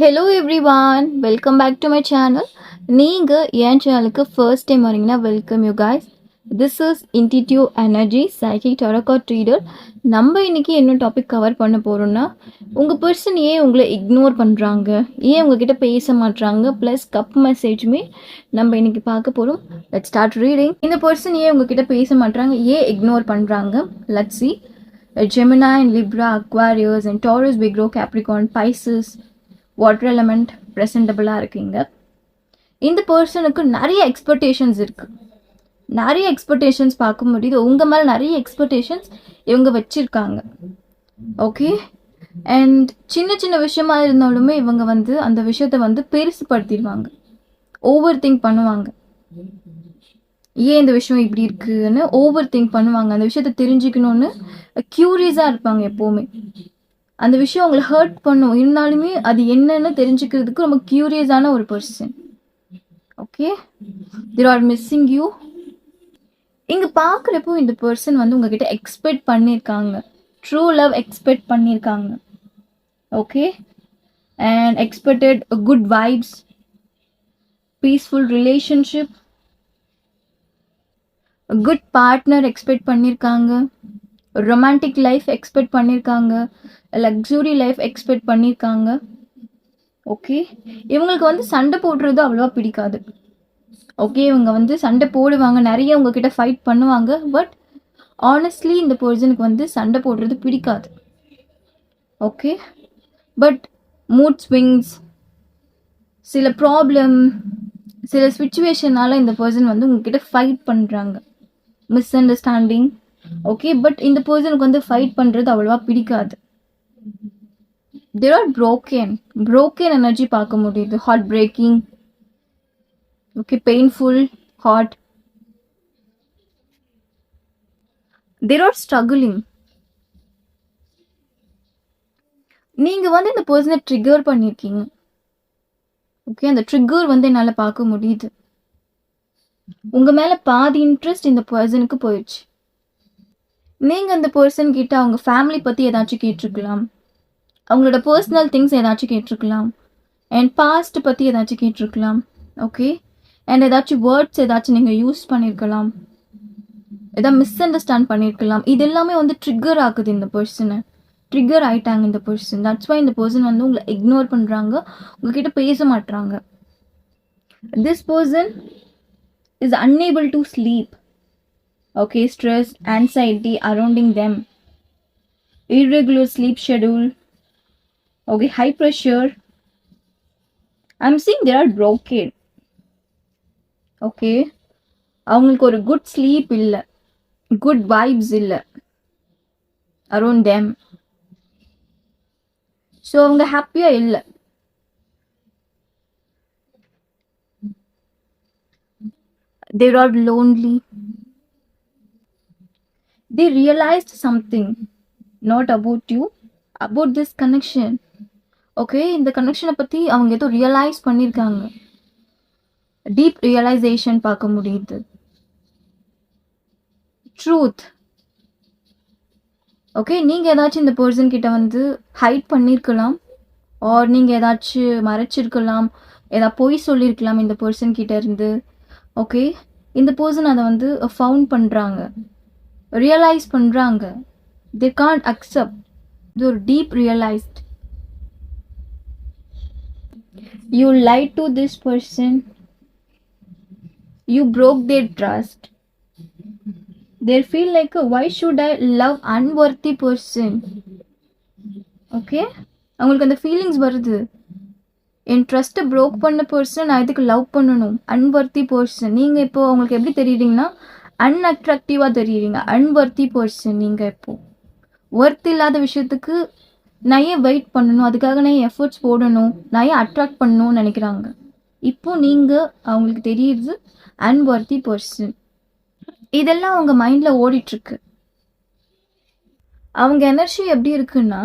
Hello everyone, welcome back to my channel. நீங்கள் என் சேனலுக்கு ஃபர்ஸ்ட் டைம் வரீங்கன்னா welcome you guys. This is intuitive energy psychic tarot card reader. நம்ம இன்றைக்கி என்ன டாபிக் கவர் பண்ண போகிறோம்னா, உங்கள் பர்சன் ஏன் உங்களை இக்னோர் பண்ணுறாங்க, ஏன் உங்ககிட்ட பேச மாட்றாங்க, ப்ளஸ் கப் மெசேஜுமே நம்ம இன்றைக்கி பார்க்க போகிறோம். Let's start reading. இந்த பர்சன் ஏன் உங்ககிட்ட பேச மாட்றாங்க, ஏன் இக்னோர் பண்ணுறாங்க, let's see. Gemini and Libra, Aquarius and Taurus, Virgo, Capricorn, Pisces, water element ப்ரெசன்டபுளாக இருக்கீங்க. இந்த பர்சனுக்கு நிறைய எக்ஸ்பெக்டேஷன்ஸ் இருக்குது. நிறைய எக்ஸ்பெக்டேஷன்ஸ் பார்க்க முடியுது. உங்கள் மேலே நிறைய எக்ஸ்பெக்டேஷன்ஸ் இவங்க வச்சுருக்காங்க. ஓகே, அண்ட் சின்ன சின்ன விஷயமா இருந்தாலுமே இவங்க அந்த விஷயத்த பெருசுப்படுத்திடுவாங்க, ஓவர் திங்க் பண்ணுவாங்க. ஏன் இந்த விஷயம் இப்படி இருக்குன்னு ஓவர் திங்க் பண்ணுவாங்க. அந்த விஷயத்த தெரிஞ்சுக்கணுன்னு க்யூரியஸாக இருப்பாங்க எப்போவுமே. அந்த விஷயம் உங்களை ஹர்ட் பண்ணும், இருந்தாலுமே அது என்னன்னு தெரிஞ்சுக்கிறதுக்கு ரொம்ப க்யூரியஸான ஒரு person. Okay, there are missing you. இங்கே பார்க்குறப்போ இந்த பர்சன் உங்ககிட்ட எக்ஸ்பெக்ட் பண்ணியிருக்காங்க, ட்ரூ லவ் எக்ஸ்பெக்ட் பண்ணியிருக்காங்க. Okay, and expected good vibes, peaceful relationship, good partner expect பண்ணியிருக்காங்க, ரொமான்டிக் லைஃப் எக்ஸ்பெக்ட் பண்ணியிருக்காங்க, லக்ஸுரி லைஃப் எக்ஸ்பெக்ட் பண்ணியிருக்காங்க. ஓகே, இவங்களுக்கு சண்டை போடுறது அவ்வளோவா பிடிக்காது. ஓகே, இவங்க சண்டை போடுவாங்க, நிறைய உங்ககிட்ட ஃபைட் பண்ணுவாங்க. பட் ஆனஸ்ட்லி இந்த பர்சனுக்கு சண்டை போடுறது பிடிக்காது. ஓகே, பட் மூட் ஸ்விங்ஸ், சில ப்ராப்ளம், சில சுச்சுவேஷனால இந்த பர்சன் உங்ககிட்ட ஃபைட் பண்ணுறாங்க, மிஸ் அண்டர்ஸ்டாண்டிங். ஓகே, பட் இந்த பர்சனுக்கு ஃபைட் பண்ணுறது அவ்வளோவா பிடிக்காது. There are broken energy பார்க்க முடியுது. Heart breaking, okay, painful, heart. There are struggling. நீங்கள் இந்த பர்சனை ட்ரிகர் பண்ணியிருக்கீங்க. ஓகே, அந்த ட்ரிகர் என்னால் பார்க்க முடியுது. உங்கள் மேலே பாதி இன்ட்ரெஸ்ட் இந்த பர்சனுக்கு போயிடுச்சு. நீங்கள் அந்த பர்சன் கிட்ட அவங்க ஃபேமிலி பற்றி ஏதாச்சும் கேட்டிருக்கலாம், அவங்களோட பர்சனல் திங்ஸ் ஏதாச்சும் கேட்டிருக்கலாம், அண்ட் பாஸ்ட் பற்றி ஏதாச்சும் கேட்டிருக்கலாம். ஓகே, அண்ட் ஏதாச்சும் வேர்ட்ஸ் ஏதாச்சும் நீங்கள் யூஸ் பண்ணியிருக்கலாம், ஏதாவது மிஸ் அண்டர்ஸ்டாண்ட் பண்ணியிருக்கலாம். இது எல்லாமே ட்ரிகர் ஆகுது. இந்த பர்சனை ட்ரிகர் ஆகிட்டாங்க இந்த பர்சன். தட்ஸ் வை இந்த பர்சன் உங்களை இக்னோர் பண்ணுறாங்க, உங்ககிட்ட பேச மாட்டுறாங்க. This person is unable to sleep. Okay, stress, anxiety surrounding them, irregular sleep schedule, okay, high pressure. I'm seeing they are broken. Okay, அவங்களுக்கு ஒரு குட் ஸ்லீப் இல்லை, குட் வைப்ஸ் இல்லை அரௌண்ட் them. ஸோ அவங்க ஹாப்பியாக இல்லை. they are lonely. They realized something, not about you, about this connection. Okay, இந்த கனெக்ஷனை பற்றி அவங்க ஏதோ ரியலைஸ் பண்ணியிருக்காங்க. டீப் ரியலைசேஷன் பார்க்க முடியுது. ட்ரூத். ஓகே, நீங்கள் ஏதாச்சும் இந்த பர்சன் கிட்ட ஹைட் பண்ணியிருக்கலாம், ஆர் நீங்கள் ஏதாச்சும் மறைச்சிருக்கலாம், ஏதாவது பொய் சொல்லியிருக்கலாம் இந்த பர்சன் கிட்ட இருந்து. ஓகே, இந்த பர்சன் அதை ஃபவுண்ட் பண்ணுறாங்க, ரியலைஸ் பண்ணுறாங்க. They can't accept. இது ஒரு deep realised. You lied to this person, you broke their trust. They feel like, why should I love unworthy person? Okay, அவங்களுக்கு அந்த ஃபீலிங்ஸ் வருது. என் ட்ரஸ்ட்டை ப்ரோக் பண்ண பர்சன் நான் இதுக்கு லவ் பண்ணணும். Unworthy person. நீங்கள் இப்போ அவங்களுக்கு எப்படி தெரியுறீங்கன்னா அன்அட்ராக்டிவாக தெரியுறீங்க. Unworthy person. நீங்கள் இப்போ ஒர்த் இல்லாத விஷயத்துக்கு நான் ஏன் வெயிட் பண்ணணும், அதுக்காக நான் எஃபர்ட்ஸ் போடணும், நான் ஏன் அட்ராக்ட் பண்ணணும்னு நினைக்கிறாங்க. இப்போ நீங்கள் அவங்களுக்கு தெரியுது அன்வர்த்தி பர்சன். இதெல்லாம் அவங்க மைண்டில் ஓடிட்டுருக்கு. அவங்க எனர்ஜி எப்படி இருக்குன்னா,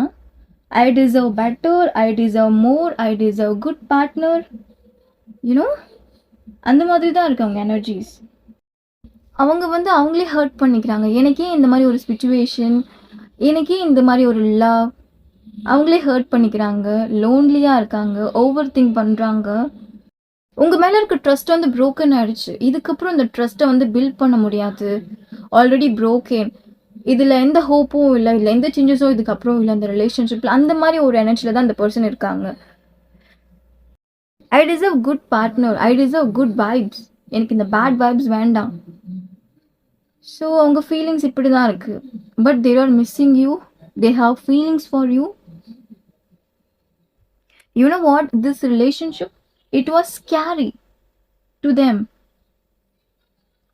I deserve better, I deserve more, I deserve good partner, அந்த மாதிரி தான் இருக்கு அவங்க எனர்ஜிஸ். அவங்க அவங்களே ஹர்ட் பண்ணிக்கிறாங்க. எனக்கே இந்த மாதிரி ஒரு சிச்சுவேஷன், எனக்கே இந்த மாதிரி ஒரு லவ், அவங்களே ஹர்ட் பண்ணிக்கிறாங்க, லோன்லியாக இருக்காங்க, ஓவர் திங்க் பண்ணுறாங்க. உங்கள் மேலே இருக்க ட்ரஸ்ட் வந்து ப்ரோக்கன் ஆயிடுச்சு. இதுக்கப்புறம் இந்த ட்ரஸ்ட்டை வந்து பில்ட் பண்ண முடியாது. Already broken. இதில் எந்த ஹோப்பும் இல்லை, இல்லை எந்த சேஞ்சஸும் இதுக்கப்புறம் இல்லை இந்த ரிலேஷன்ஷிப்பில். அந்த மாதிரி ஒரு எனர்ஜியில் தான் இந்த பர்சன் இருக்காங்க. I deserve good partner, I deserve good vibes, எனக்கு இந்த பேட் வைப்ஸ் வேண்டாம். ஸோ அவங்க ஃபீலிங்ஸ் இப்படி தான் இருக்குது. But there are missing you, they have feelings for you. You know what? This relationship, it was scary to them.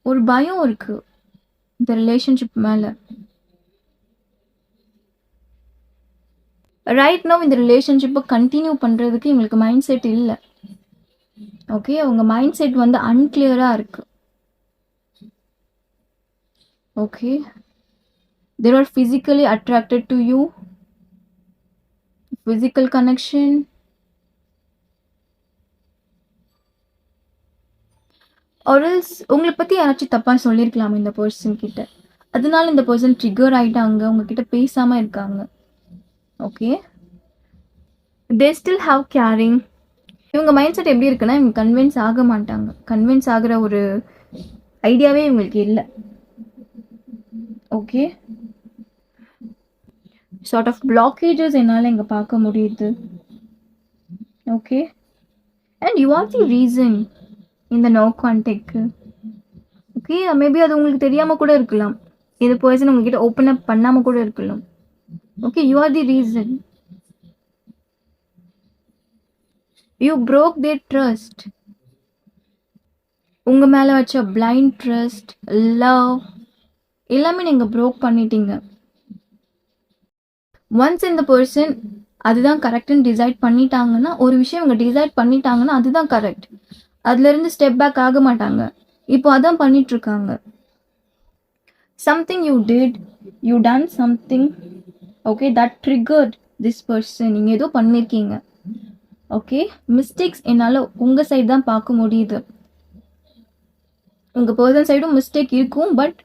ஒரு பயம் இருக்கு இந்த ரிலேஷன்ஷிப் மேலே. ரைட் நவ் இந்த ரிலேஷன்ஷிப்பை கண்டினியூ பண்ணுறதுக்கு இவங்களுக்கு மைண்ட் செட் இல்லை. ஓகே, அவங்க மைண்ட் செட் வந்து அன்கிளியராக இருக்கு. Okay, they are physically attracted to you, physical connection. ஒரு உங்களை பற்றி யாராச்சும் தப்பாக சொல்லியிருக்கலாம் இந்த பர்சன் கிட்ட, அதனால இந்த பர்சன் ட்ரிகர் ஆகிட்டாங்க, உங்ககிட்ட பேசாமல் இருக்காங்க. Okay, they still have caring. இவங்க மைண்ட் செட் எப்படி இருக்குன்னா, இவங்க கன்வின்ஸ் ஆக மாட்டாங்க. கன்வின்ஸ் ஆகிற ஒரு ஐடியாவே இவங்களுக்கு இல்லை. ஓகே, சார்ட் ஆஃப் பிளாக்கேஜஸ் என்னால் இங்கே பார்க்க முடியுது. Okay, and you are the reason இந்த நோ கான்டெக்ட். ஓகே, மேபி அது உங்களுக்கு தெரியாமல் கூட இருக்கலாம். இந்த பர்சன் உங்ககிட்ட ஓப்பன் அப் பண்ணாமல் கூட இருக்கலாம். Okay, you are the reason. You broke their trust. உங்கள் மேலே வச்ச பிளைண்ட் ட்ரஸ்ட், லவ் எல்லாமே நீங்கள் ப்ரோக் பண்ணிட்டீங்க. ஒன்ஸ் இந்த பர்சன் அதுதான் கரெக்டுன்னு டிசைட் பண்ணிட்டாங்கன்னா, ஒரு விஷயம் இவங்க டிசைட் பண்ணிட்டாங்கன்னா அதுதான் கரெக்ட். அதுலேருந்து ஸ்டெப் பேக் ஆக மாட்டாங்க. இப்போ அதான் பண்ணிட்டு இருக்காங்க. Something you did, you done something, okay, that triggered this person. நீங்கள் ஏதோ பண்ணியிருக்கீங்க. ஓகே, மிஸ்டேக்ஸ் என்னால் உங்கள் சைடு தான் பார்க்க முடியுது. உங்கள் பர்சன் சைடும் மிஸ்டேக் இருக்கும். பட்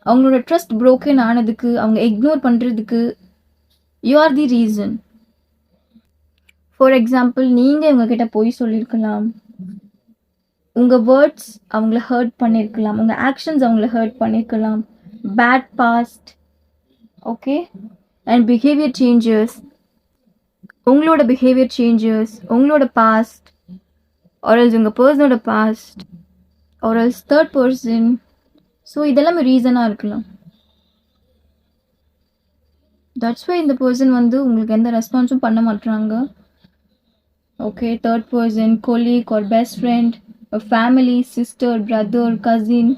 அவங்களோட ட்ரஸ்ட் ப்ரோக்கன் ஆனதுக்கு, அவங்க இக்னோர் பண்ணுறதுக்கு you are the reason. For example, நீங்கள் இவங்ககிட்ட போய் சொல்லியிருக்கலாம், உங்கள் வேர்ட்ஸ் அவங்கள ஹர்ட் பண்ணியிருக்கலாம், உங்கள் ஆக்ஷன்ஸ் அவங்கள ஹர்ட் பண்ணியிருக்கலாம். Bad past, okay, and behaviour changes, உங்களோட பிஹேவியர் சேஞ்சஸ், உங்களோட பாஸ்ட், ஆர்எல்ஸ் உங்கள் பர்சனோட past, or else third person. So இதெல்லாமே ரீசனாக இருக்கலாம். தட்ஸ் வை இந்த பர்சன் வந்து உங்களுக்கு எந்த ரெஸ்பான்ஸும் பண்ண மாட்டுறாங்க. Okay, third person, colleague or best friend, family, sister, brother, cousin.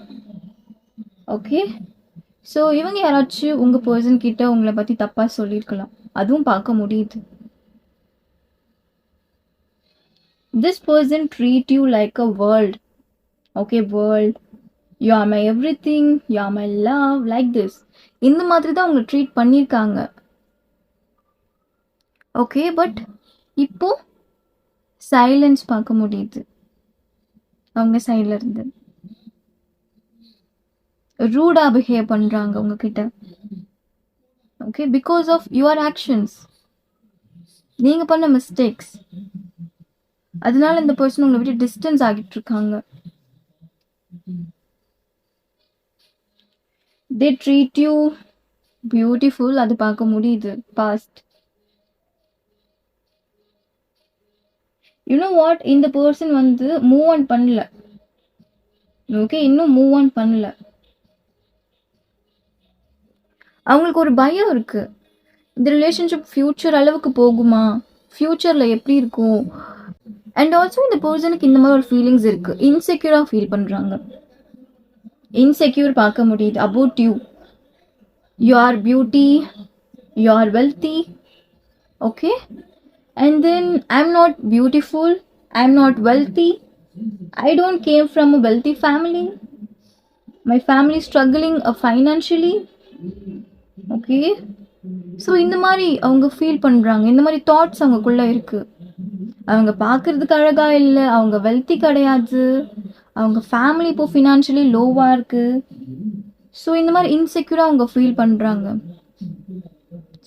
Okay, so இவங்க யாராச்சும் உங்கள் பர்சன் கிட்ட உங்களை பற்றி தப்பாக சொல்லியிருக்கலாம், அதுவும் பார்க்க முடியுது. This person treat you like a world. Okay, world, you are my every thing, you are my love, like this. இந்த மாதிரி தான் உங்களை ட்ரீட் பண்ணியிருக்காங்க. ஓகே, பட் இப்போ சைலன்ஸ் பார்க்க முடியுது அவங்க சைடில் இருந்து. ரூடாக பிஹேவ் பண்ணுறாங்க உங்ககிட்ட. Okay, because of your actions, நீங்கள் பண்ண மிஸ்டேக்ஸ். அதனால இந்த பர்சன் உங்களை விட்டு டிஸ்டன்ஸ் ஆகிட்டு இருக்காங்க. தே ட்ரீட் யூ பியூட்டிஃபுல், அது பார்க்க முடியுது. பாஸ்ட், யூனோ வாட், இந்த பர்சன் வந்து மூவ் ஆன் பண்ணல. ஓகே, இன்னும் மூவ் ஆன் பண்ணல. அவங்களுக்கு ஒரு பயம் இருக்கு, இந்த ரிலேஷன்ஷிப் ஃப்யூச்சர் அளவுக்கு போகுமா, ஃப்யூச்சரில் எப்படி இருக்கும். அண்ட் ஆல்சோ இந்த பர்சனுக்கு இந்த மாதிரி ஒரு ஃபீலிங்ஸ் இருக்கு, இன்செக்யூராக ஃபீல் பண்ணுறாங்க. இன்செக்யூர் பார்க்க முடியுது about you. You are beauty, you are wealthy. Okay, and then I'm not beautiful, I'm not wealthy, I don't came from a wealthy family, my family struggling financially. Okay, so இந்த மாதிரி அவங்க feel பண்ணுறாங்க. இந்த மாதிரி thoughts அவங்களுக்குள்ளே இருக்குது. அவங்க பார்க்குறதுக்கு அழகாக இல்லை, அவங்க வெல்த்தி கிடையாது, அவங்க ஃபேமிலி இப்போது ஃபினான்ஷியலி லோவாக இருக்குது. ஸோ இந்த மாதிரி இன்செக்யூராக அவங்க ஃபீல் பண்ணுறாங்க.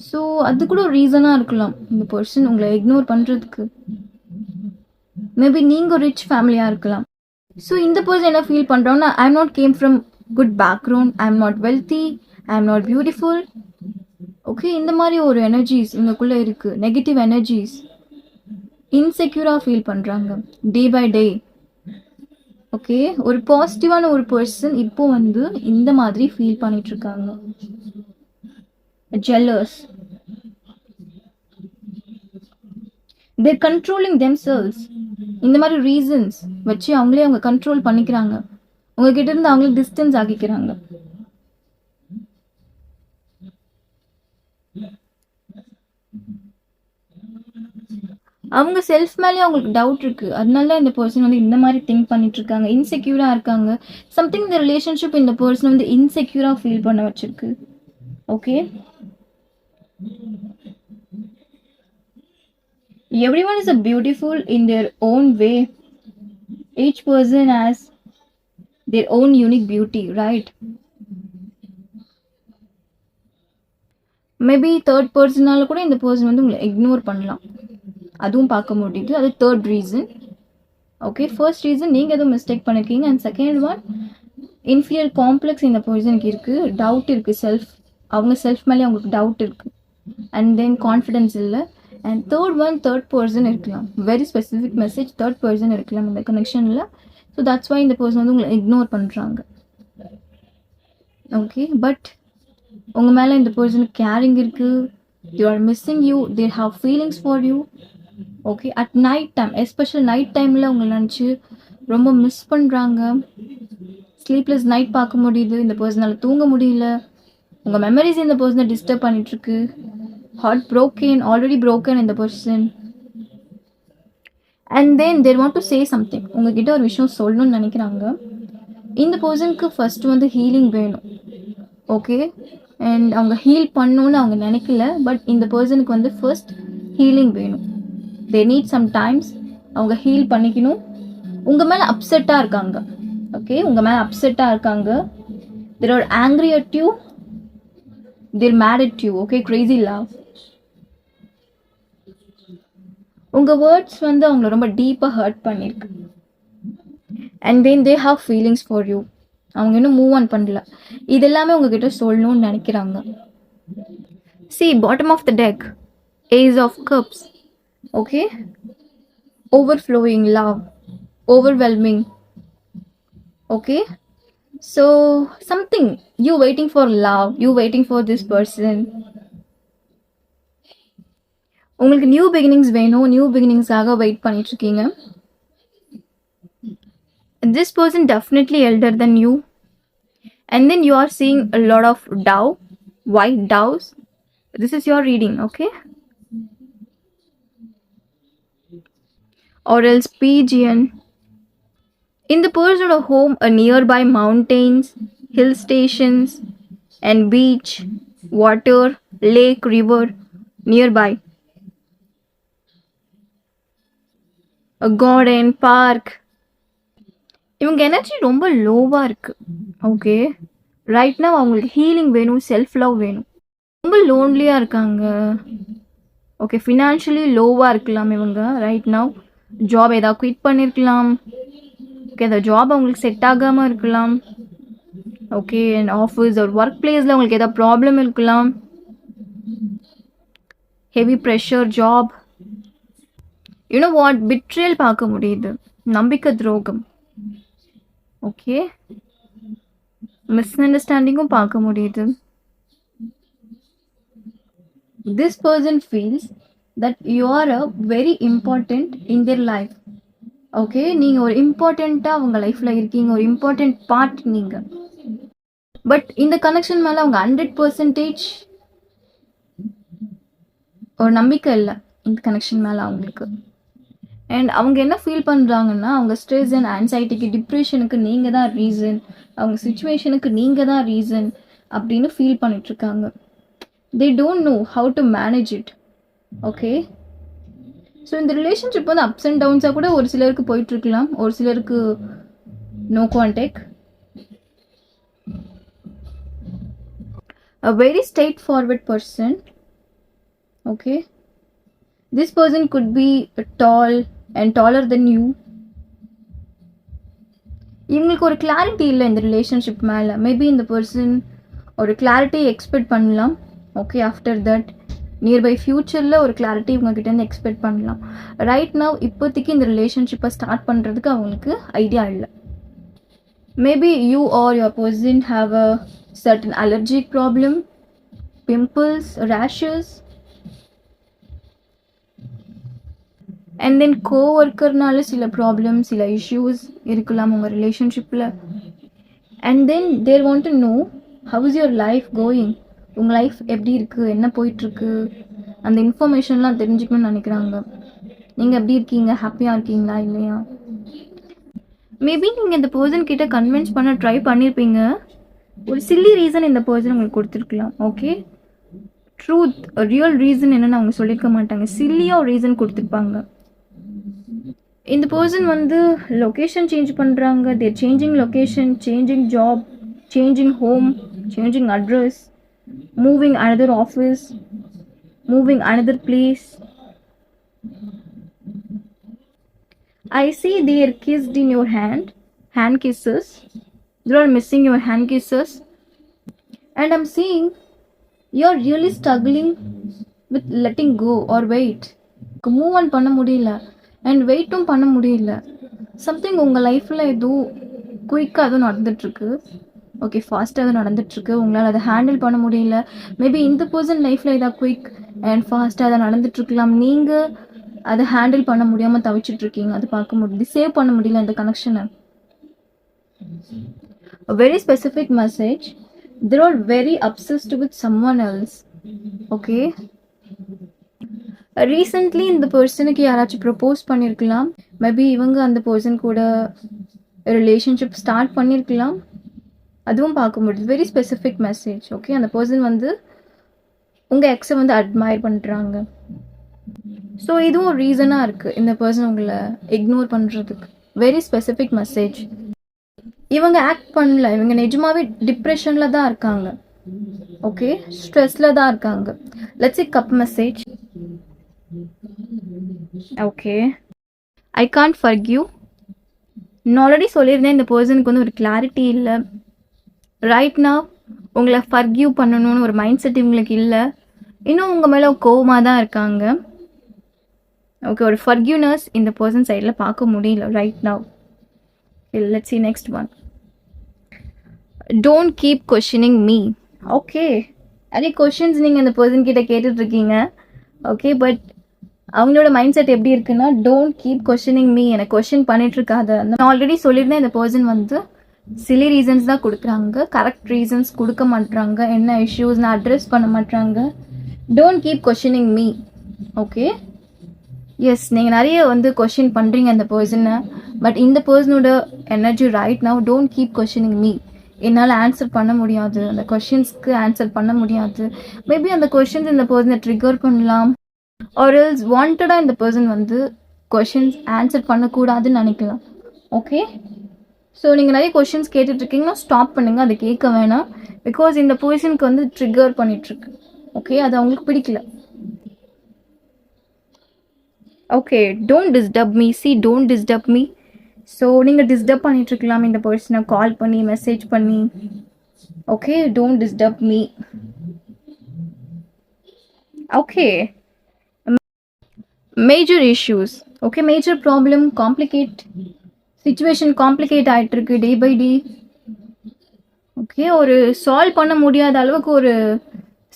ஸோ அது கூட ஒரு ரீசனாக இருக்கலாம் இந்த பர்சன் உங்களை இக்னோர் பண்ணுறதுக்கு. மேபி நீங்கள் ரிச் ஃபேமிலியாக இருக்கலாம். ஸோ இந்த பர்சன் என்ன ஃபீல் பண்ணுறோன்னா, I am not came from good background, I am not wealthy, I am not beautiful. Okay, இந்த மாதிரி ஒரு எனர்ஜிஸ் இவங்களுக்குள்ளே இருக்குது. நெகட்டிவ் எனர்ஜிஸ், இன்செக்யூராக ஃபீல் பண்ணுறாங்க டே பை டே. ஓகே, ஒரு பாசிட்டிவான ஒரு பர்சன் இப்போ வந்து இந்த மாதிரி ஃபீல் பண்ணிட்டு இருக்காங்க. Jealous, they're controlling themselves. இந்த மாதிரி ரீசன்ஸ் வச்சு அவங்களே அவங்க கண்ட்ரோல் பண்ணிக்கிறாங்க. உங்ககிட்ட இருந்து அவங்களே டிஸ்டன்ஸ் ஆகிக்கிறாங்க. அவங்க செல்ஃப் மேலேயே அவங்களுக்கு டவுட் இருக்கு. அதனால இந்த பர்சன் வந்து இந்த மாதிரி திங்க் பண்ணிட்டு இருக்காங்க. இன்செக்யூரா இருக்காங்க. சம்திங் இந்த ரிலேஷன்ஷிப் இந்த பர்சன் வந்து இன்செக்யூரா ஃபீல் பண்ண வச்சிருக்கு. Okay, everyone is a beautiful in their own way. Each person has their own unique beauty, right? Maybe third பர்சனால கூட இந்த பர்சன் வந்து உங்களை இக்னோர் பண்ணலாம். அதுவும் பார்க்க முடியுது. அது third reason. Okay, first reason நீங்கள் எதுவும் மிஸ்டேக் பண்ணிருக்கீங்க. And second one, inferior complex இந்த பர்சனுக்கு இருக்குது. டவுட் இருக்குது. அவங்க செல்ஃப் மேலே அவங்களுக்கு டவுட் இருக்குது. அண்ட் தென் கான்ஃபிடென்ஸ் இல்லை. And third one, third person இருக்கலாம். Very specific message, third person இருக்கலாம் இந்த கனெக்ஷனில். ஸோ தட்ஸ் வை இந்த பர்சன் வந்து உங்களை இக்னோர் பண்ணுறாங்க. ஓகே, பட் உங்கள் மேலே இந்த பர்சனுக்கு கேரிங் இருக்குது. they are missing you, they have feelings for you. Okay, at night time, special night டைமில் உங்களை நினச்சி ரொம்ப மிஸ் பண்ணுறாங்க. ஸ்லீப்லெஸ் நைட் பார்க்க முடியுது. இந்த பர்சனால் தூங்க முடியல. உங்கள் மெமரிஸ் இந்த பர்சனை டிஸ்டர்ப் பண்ணிட்டுருக்கு. ஹார்ட் ப்ரோக்கன், ஆல்ரெடி ப்ரோக்கன் இந்த person. And then there want to say something. உங்ககிட்ட ஒரு விஷயம் சொல்லணும்னு நினைக்கிறாங்க. இந்த பர்சனுக்கு ஃபர்ஸ்ட் வந்து ஹீலிங் வேணும். ஓகே, அண்ட் அவங்க ஹீல் பண்ணணும்னு அவங்க நினைக்கல. பட் இந்த பர்சனுக்கு வந்து ஃபர்ஸ்ட் ஹீலிங் வேணும். They need some times. அவங்க ஹீல் பண்ணிக்கணும். உங்கள் மேலே அப்செட்டாக இருக்காங்க. ஓகே, உங்கள் மேலே அப்செட்டாக இருக்காங்க. There are angry at you, there mad at you. Okay, crazy love. உங்கள் வேர்ட்ஸ் வந்து அவங்கள ரொம்ப டீப்பாக ஹர்ட் பண்ணியிருக்கு. And then they have feelings for you. அவங்க இன்னும் மூவ் ஆன் பண்ணல. இது எல்லாமே உங்ககிட்ட சொல்லணும்னு நினைக்கிறாங்க. See, bottom of the deck, ace of cups. Okay, overflowing love, overwhelming. Okay, so something you waiting for love, you waiting for this person. உங்களுக்கு new beginnings வேணும். நியூ பிகினிங்ஸாக வெயிட் பண்ணிட்டு இருக்கீங்க. This person definitely elder than you. And then you are seeing a lot of dove, white doves. This is your reading, okay? Or else pigeon. In the person of home, a nearby mountains, hill stations, and beach, water, lake, river, nearby. A garden, park. இவங்க energy ரொம்ப லோவாக இருக்குது. Okay, right now அவங்களுக்கு healing வேணும், self love வேணும். ரொம்ப லோன்லியாக இருக்காங்க. Okay, financially லோவாக இருக்கலாம் இவங்க ரைட் நவ். ஜாப் ஏதாவது குவிட் பண்ணியிருக்கலாம். ஓகே, அந்த ஜாப் அவங்களுக்கு செட் ஆகாமல் இருக்கலாம். ஓகே, அண்ட் ஆஃபீஸ் ஒரு ஒர்க் பிளேஸில் அவங்களுக்கு ஏதாவது ப்ராப்ளம் இருக்கலாம். Heavy pressure job. You know what, betrayal பார்க்க முடியுது. நம்பிக்கை துரோகம். ஓகே, மிஸ் அண்டர்ஸ்டாண்டிங்கும் பார்க்க முடியுது. This person feels that you are a very important in their life. Okay, நீங்கள் ஒரு இம்பார்ட்டண்ட்டாக அவங்க லைஃப்பில் இருக்கீங்க. ஒரு இம்பார்ட்டண்ட் பார்ட் நீங்கள். பட் இந்த கனெக்ஷன் மேலே அவங்க 100% ஒரு நம்பிக்கை இல்லை இந்த கனெக்ஷன் மேலே அவங்களுக்கு. அண்ட் அவங்க என்ன ஃபீல் பண்ணுறாங்கன்னா, அவங்க ஸ்ட்ரெஸ் அண்ட் ஆன்சைட்டிக்கு, டிப்ரெஷனுக்கு நீங்கள் தான் ரீசன், அவங்க சுச்சுவேஷனுக்கு நீங்கள் தான் ரீசன் அப்படின்னு ஃபீல் பண்ணிட்டுருக்காங்க. They don't know how to manage it. Okay, so இந்த ரிலேஷன்ஷிப் வந்து அப்ஸ் அண்ட் டவுன்ஸாக கூட ஒரு சிலருக்கு போயிட்டுருக்கலாம், ஒரு சிலருக்கு no contact. A very straightforward person. Okay, this person could be tall and taller than you. இவங்களுக்கு ஒரு கிளாரிட்டி இல்லை இந்த ரிலேஷன்ஷிப் மேலே. மேபி இந்த பர்சன் ஒரு கிளாரிட்டி எக்ஸ்பெக்ட் பண்ணலாம். ஓகே, ஆஃப்டர் தட் நியர்பை ஃப்யூச்சரில் ஒரு கிளாரிட்டி இவங்ககிட்டேருந்து எக்ஸ்பெக்ட் பண்ணலாம். ரைட் நவ் இப்போதைக்கு இந்த ரிலேஷன்ஷிப்பை ஸ்டார்ட் பண்ணுறதுக்கு அவங்களுக்கு ஐடியா இல்லை. Maybe you are your person have a certain allergic problem, pimples, rashes, and then கோஒர்க்கர்னால சில ப்ராப்ளம்ஸ், சில இஷ்யூஸ் இருக்கலாம் உங்கள் ரிலேஷன்ஷிப்பில். And then there want to know how is your life going, உங்கள் லைஃப் எப்படி இருக்குது, என்ன போயிட்டுருக்கு, அந்த இன்ஃபர்மேஷன்லாம் தெரிஞ்சுக்கணும்னு நினைக்கிறாங்க. நீங்கள் எப்படி இருக்கீங்க, ஹாப்பியாக இருக்கீங்களா இல்லையா? மேபி நீங்கள் இந்த பர்சன் கிட்ட கன்வின்ஸ் பண்ண ட்ரை பண்ணியிருப்பீங்க. ஒரு சில்லி ரீசன் இந்த பர்சன் உங்களுக்கு கொடுத்துருக்கலாம். ஓகே, ட்ரூத் ரியல் ரீசன் என்னன்னு அவங்க சொல்லியிருக்க மாட்டாங்க, சில்லியாக ஒரு ரீசன் கொடுத்துருப்பாங்க. இந்த பர்சன் வந்து லொக்கேஷன் சேஞ்ச் பண்ணுறாங்க. There changing location, changing job, changing home, changing address, moving another office, moving another place. I see they are kissed in your hand kisses. They are missing your hand kisses. And I'm seeing you're really struggling with letting go or wait. Move on பண்ண முடியல and வெயிட்டும் பண்ண முடியல. Something உங்கள் லைஃப்பில் எதுவும் குயிக்காக எதுவும் நடந்துட்டுருக்கு. ஓகே, ஃபாஸ்ட்டாக எதுவும் நடந்துட்டுருக்கு, உங்களால் அதை ஹேண்டில் பண்ண முடியல. மேபி இந்த பர்சன் லைஃப்பில் எதாவது குயிக் அண்ட் ஃபாஸ்ட்டாக அதை நடந்துட்டுருக்கலாம். நீங்கள் அதை ஹேண்டில் பண்ண முடியாமல் தவிச்சிட்ருக்கீங்க. அது பார்க்க முடியுது. சேவ் பண்ண முடியல இந்த கனெக்ஷனை. Very specific message. They are very obsessed with someone else. Okay, recently இந்த பர்சனுக்கு யாராச்சும் ப்ரப்போஸ் பண்ணியிருக்கலாம். மேபி இவங்க அந்த பர்சன் கூட ரிலேஷன்ஷிப் ஸ்டார்ட் பண்ணியிருக்கலாம். அதுவும் பார்க்க முடியுது. Very specific message. ஓகே, அந்த பர்சன் வந்து உங்கள் எக்ஸை வந்து அட்மையர் பண்ணுறாங்க. ஸோ இதுவும் ஒரு ரீசனாக இருக்குது இந்த பர்சன் உங்களை இக்னோர் பண்ணுறதுக்கு. Very specific message. இவங்க ஆக்ட் பண்ணல, இவங்க நிஜமாவே டிப்ரெஷனில் தான் இருக்காங்க. ஓகே, ஸ்ட்ரெஸ்ஸில் தான் இருக்காங்க. Let's see cup message. Okay, I can't forgive. நான் ஆல்ரெடி சொல்லியிருந்தேன் இந்த பர்சனுக்கு வந்து ஒரு கிளாரிட்டி இல்லை. ரைட் நவ் உங்களை ஃபர்கிவ் பண்ணணும்னு ஒரு மைண்ட் செட் இவங்களுக்கு இல்லை. இன்னும் உங்கள் மேலே கோவமாக தான் இருக்காங்க. ஓகே, ஒரு ஃபர்கிவ்னஸ் இந்த பர்சன் சைடில் பார்க்க முடியல right now. Let's see next one. Don't keep questioning me. Okay, நிறைய கொஷின்ஸ் நீங்கள் இந்த பர்சன் கிட்ட கேட்டுட்ருக்கீங்க. ஓகே, பட் அவங்களோட மைண்ட் செட் எப்படி இருக்குன்னா, டோன்ட் கீப் கொஷனிங் மீ, எனக்கு கொஷின் பண்ணிட்டுருக்காத. நான் ஆல்ரெடி சொல்லியிருந்தேன் இந்த பர்சன் வந்து சிலி ரீசன்ஸ் தான் கொடுக்குறாங்க, கரெக்ட் ரீசன்ஸ் கொடுக்க மாட்டுறாங்க, என்ன இஷ்யூஸ்னு அட்ரஸ் பண்ண மாட்டுறாங்க. Don't keep questioning me. Okay, yes, நீங்கள் நிறைய வந்து கொஷின் பண்ணுறீங்க இந்த பர்சனை. பட் இந்த பர்சனோட energy right now, don't keep questioning me. என்னால் ஆன்சர் பண்ண முடியாது, அந்த கொஷின்ஸ்க்கு ஆன்சர் பண்ண முடியாது. மேபி அந்த கொஷின்ஸ் இந்த பர்சனை ட்ரிகர் பண்ணலாம். ஆர் எல்ஸ் வாண்டடாக இந்த பர்சன் வந்து கொஷின்ஸ் ஆன்சர் பண்ணக்கூடாதுன்னு நினைக்கலாம். ஓகே, ஸோ நீங்கள் நிறைய கொஷின்ஸ் கேட்டுட்ருக்கீங்கன்னா ஸ்டாப் பண்ணுங்கள், அதை கேட்க வேணாம். பிகாஸ் இந்த பர்சனுக்கு வந்து ட்ரிகர் பண்ணிகிட்ருக்கு. ஓகே, அது அவங்களுக்கு பிடிக்கல. Okay, don't disturb me. C, don't disturb me. So நீங்கள் டிஸ்டர்ப் பண்ணிகிட்ருக்கலாம் இந்த பர்சனை கால் பண்ணி, மெசேஜ் பண்ணி. Okay, don't disturb me. Okay, major issues. Okay, major problem, complicate situation, complicate ஆகிட்டுருக்கு டே பை டே. ஓகே, ஒரு சால்வ் பண்ண முடியாத அளவுக்கு ஒரு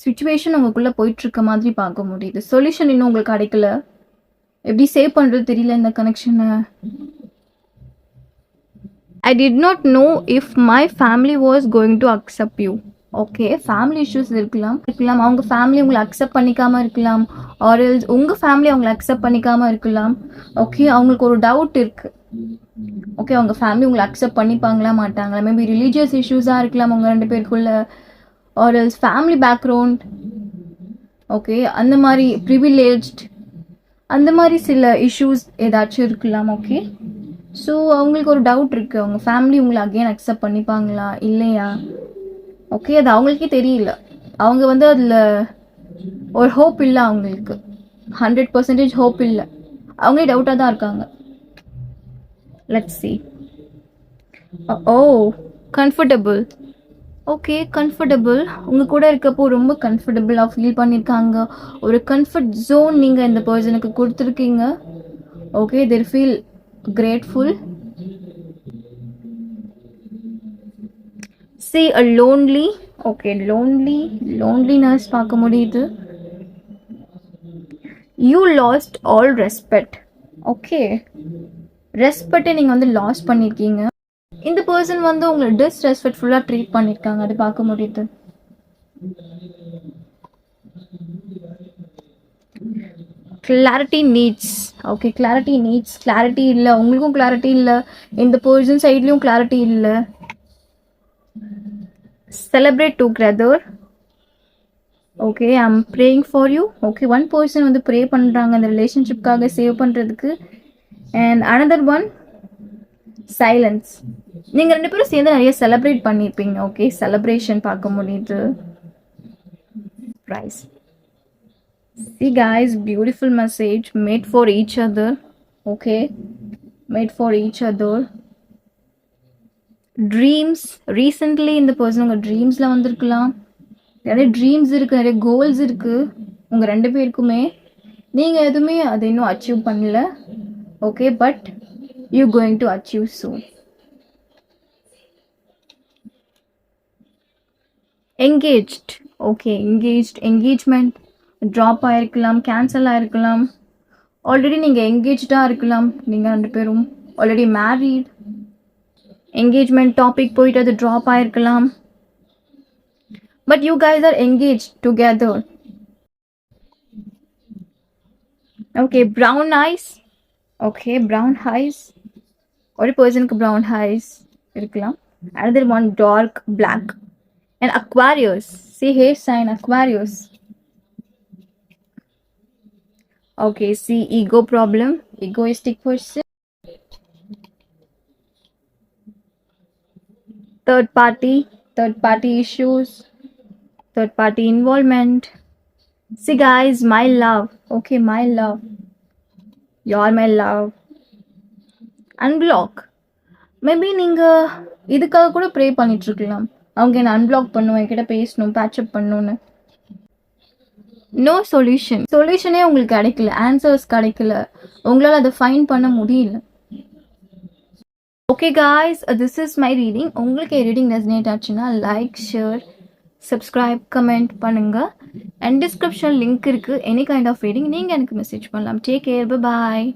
சுச்சுவேஷன் உங்களுக்குள்ளே போயிட்டுருக்க மாதிரி பார்க்க முடியுது. சொல்யூஷன் இன்னும் உங்களுக்கு கிடைக்கல. எப்படி சேவ் பண்ணுறது தெரியல இந்த கனெக்ஷனை. I did not know if my family was going to accept you. Okay, family issues இருக்கலாம். அவங்க ஃபேமிலி உங்களை அக்செப்ட் பண்ணிக்காமல் இருக்கலாம். ஆர் எல்ஸ் உங்கள் ஃபேமிலி அவங்களை அக்செப்ட் பண்ணிக்காமல் இருக்கலாம். ஓகே, அவங்களுக்கு ஒரு டவுட் இருக்குது. ஓகே, அவங்க ஃபேமிலி உங்களை அக்செப்ட் பண்ணிப்பாங்களா மாட்டாங்களா. மேபி ரிலீஜியஸ் இஷ்யூஸாக இருக்கலாம் உங்கள் ரெண்டு பேருக்குள்ள. Or else family background. Okay, அந்த மாதிரி ப்ரிவிலேஜ்ட், அந்த மாதிரி சில இஷ்யூஸ் ஏதாச்சும் இருக்கலாம். ஓகே, ஸோ அவங்களுக்கு ஒரு டவுட் இருக்குது, அவங்க ஃபேமிலி உங்களை அகெயின் அக்செப்ட் பண்ணிப்பாங்களா இல்லையா. ஓகே, அது அவங்களுக்கே தெரியல. அவங்க வந்து அதில் ஒரு ஹோப் இல்லை அவங்களுக்கு, 100% ஹோப் இல்லை, அவங்களே டவுட்டாக தான் இருக்காங்க. Let's see. Oh, comfortable. Okay, comfortable. உங்கள் கூட இருக்கப்போ ரொம்ப கம்ஃபர்டபுளாக ஃபீல் பண்ணியிருக்காங்க. ஒரு கம்ஃபர்ட் ஜோன் நீங்கள் இந்த பர்சனுக்கு கொடுத்துருக்கீங்க. Okay, they feel grateful. See a lonely. Okay, loneliness பார்க்க முடியுது. You lost all respect. Okay, ரெஸ்பெக்டை நீங்கள் வந்து லாஸ் பண்ணியிருக்கீங்க. இந்த பர்சன் வந்து உங்களை டிஸ்ரெஸ்பெக்ட்ஃபுல்லாக ட்ரீட் பண்ணியிருக்காங்க, அது பார்க்க முடியுது. Clarity needs. Okay, clarity needs. Clarity இல்லை, உங்களுக்கும் கிளாரிட்டி இல்லை, இந்த பர்சன் சைட்லேயும் கிளாரிட்டி இல்லை. Celebrate together. Okay, I'm praying for you. Okay, one person வந்து ப்ரே பண்ணுறாங்க அந்த ரிலேஷன்ஷிப்காக சேவ் பண்ணுறதுக்கு. And another one silence. நீங்கள் ரெண்டு பேரும் சேர்ந்து நிறைய செலிப்ரேட் பண்ணியிருப்பீங்க. ஓகே, செலிப்ரேஷன் பார்க்க முடியுது. Price. See guys, beautiful message made for each other. Okay, made for each other. Dreams. Recently இந்த பர்சன் உங்கள் ட்ரீம்ஸில் வந்திருக்கலாம். நிறைய ட்ரீம்ஸ் இருக்குது, நிறைய கோல்ஸ் இருக்குது உங்கள் ரெண்டு பேருக்குமே. நீங்கள் எதுவுமே அதை இன்னும் அச்சீவ் பண்ணல. ஓகே, but you going to achieve soon. Engaged. Okay, engagement drop ஆகிருக்கலாம், கேன்சல் ஆகிருக்கலாம். ஆல்ரெடி நீங்கள் என்கேஜாக இருக்கலாம், நீங்கள் ரெண்டு பேரும் ஆல்ரெடி மேரீட். என்கேஜ்மெண்ட் டாபிக் போயிட்டு அது ட்ராப் ஆகிருக்கலாம். But you guys are engage together. Okay, brown eyes. Okay, brown eyes. ஒரு பர்சனுக்கு ப்ரௌன் ஐஸ் இருக்கலாம். another one dark black. and Aquarius. See here sign Aquarius. Okay, see ego problem, egoistic person. Third party issues, third party involvement. See guys, my love. Okay, my love, you're my love. Unblock. Maybe நீங்கள் இதுக்காக கூட pray பண்ணிகிட்ருக்கலாம். அவங்க என்னை unblock பண்ணுவோம், என்கிட்ட பேசணும், பேட்சப் பண்ணணுன்னு. No சொல்யூஷனே உங்களுக்கு கிடைக்கல, ஆன்சர்ஸ் கிடைக்கல, உங்களால் அதை ஃபைண்ட் பண்ண முடியல. Okay guys, this is my reading. உங்களுக்கு ரீடிங் ரெசனேட் ஆச்சுன்னா லைக், ஷேர், சப்ஸ்கிரைப், கமெண்ட் பண்ணுங்கள். அண்ட் டிஸ்கிரிப்ஷன் லிங்க் இருக்குது. எனி கைண்ட் ஆஃப் ரீடிங் நீங்கள் எனக்கு மெசேஜ் பண்ணலாம். Take care, bye bye.